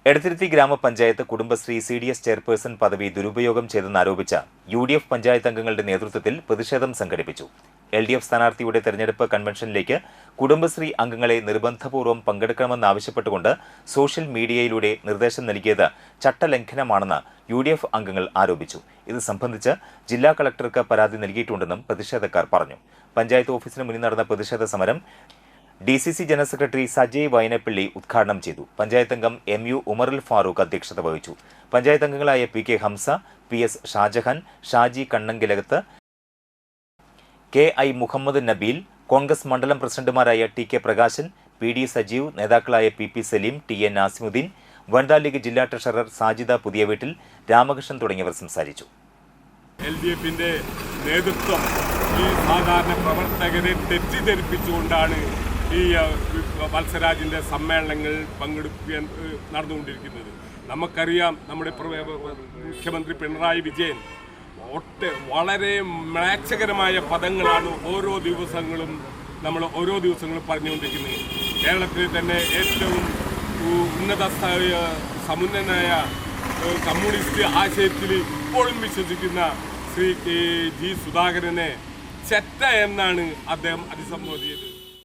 എടത്തിരുത്തി ഗ്രാമപഞ്ചായത്ത് Kudumbashree CDS chairperson പദവി ദുരുപയോഗം ചെയ്തെന്നാരോപിച്ച UDF പഞ്ചായത്ത് അംഗങ്ങളുടെ നേതൃത്വത്തിൽ പ്രതിഷേധം സംഘടിപ്പിച്ചു. LDF സ്ഥാനാർത്ഥിയുടെ തെരഞ്ഞെടുപ്പ് കൺവെൻഷനിലേക്ക് കുടുംബശ്രീ അംഗങ്ങളെ നിർബന്ധപൂർവ്വം പങ്കെടുക്കണമെന്നാവശ്യപ്പെട്ടുകൊണ്ട് സോഷ്യൽ മീഡിയയിലൂടെ നിർദ്ദേശം നൽകിയത് ചട്ടലംഘനമാണെന്ന് UDF അംഗങ്ങൾ ആരോപിച്ചു. ഇത് സംബന്ധിച്ച് ജില്ലാ കളക്ടർക്ക് പരാതി നൽകിയിട്ടുണ്ടെന്നും പ്രതിഷേധക്കാർ പറഞ്ഞു. പഞ്ചായത്ത് ഓഫീസിന് മുന്നിൽ നടന്ന പ്രതിഷേധ സമരം DCC general secretary Sajay Vayanappilly ഉദ്ഘാടനം ചെയ്തു. പഞ്ചായത്ത് അംഗം MU ഉമറുൽ ഫാറൂഖ് അധ്യക്ഷത വഹിച്ചു. പഞ്ചായത്ത് അംഗങ്ങളായ PK Hamza, PS Shah Jahan, Shaji Kannankilakath, KI Muhammad Nabeel, Congress മണ്ഡലം പ്രസിഡന്റുമാരായ TK പ്രകാശൻ, PD സജീവ്, നേതാക്കളായ PP സലീം, TN നാസിമുദ്ദീൻ, വനിതാ ലീഗ് ജില്ലാ ട്രഷറർ സാജിദ പുതിയവീട്ടിൽ, രാമകൃഷ്ണൻ തുടങ്ങിയവർ സംസാരിച്ചു. LDFന്റെ നേതൃത്വം ഈ സാധാരണ പ്രവർത്തകരെ തെറ്റിദ്ധരിപ്പിച്ചുകൊണ്ടാണ് ഈ വത്സരാജിൻ്റെ സമ്മേളനങ്ങൾ പങ്കെടുക്കാൻ നടന്നുകൊണ്ടിരിക്കുന്നത്. നമുക്കറിയാം, നമ്മുടെ മുഖ്യമന്ത്രി പിണറായി വിജയൻ വളരെ മ്ലേച്ഛകരമായ പദങ്ങളാണ് ഓരോ ദിവസങ്ങളും പറഞ്ഞുകൊണ്ടിരിക്കുന്നത്. കേരളത്തിൽ തന്നെ ഏറ്റവും സമുന്നതനായ കമ്മ്യൂണിസ്റ്റ് ആശയത്തിൽ ഇപ്പോഴും വിശ്വസിക്കുന്ന ശ്രീ G സുധാകരനെ ചെറ്റ എന്നാണ് അദ്ദേഹം അഭിസംബോധന ചെയ്തത്.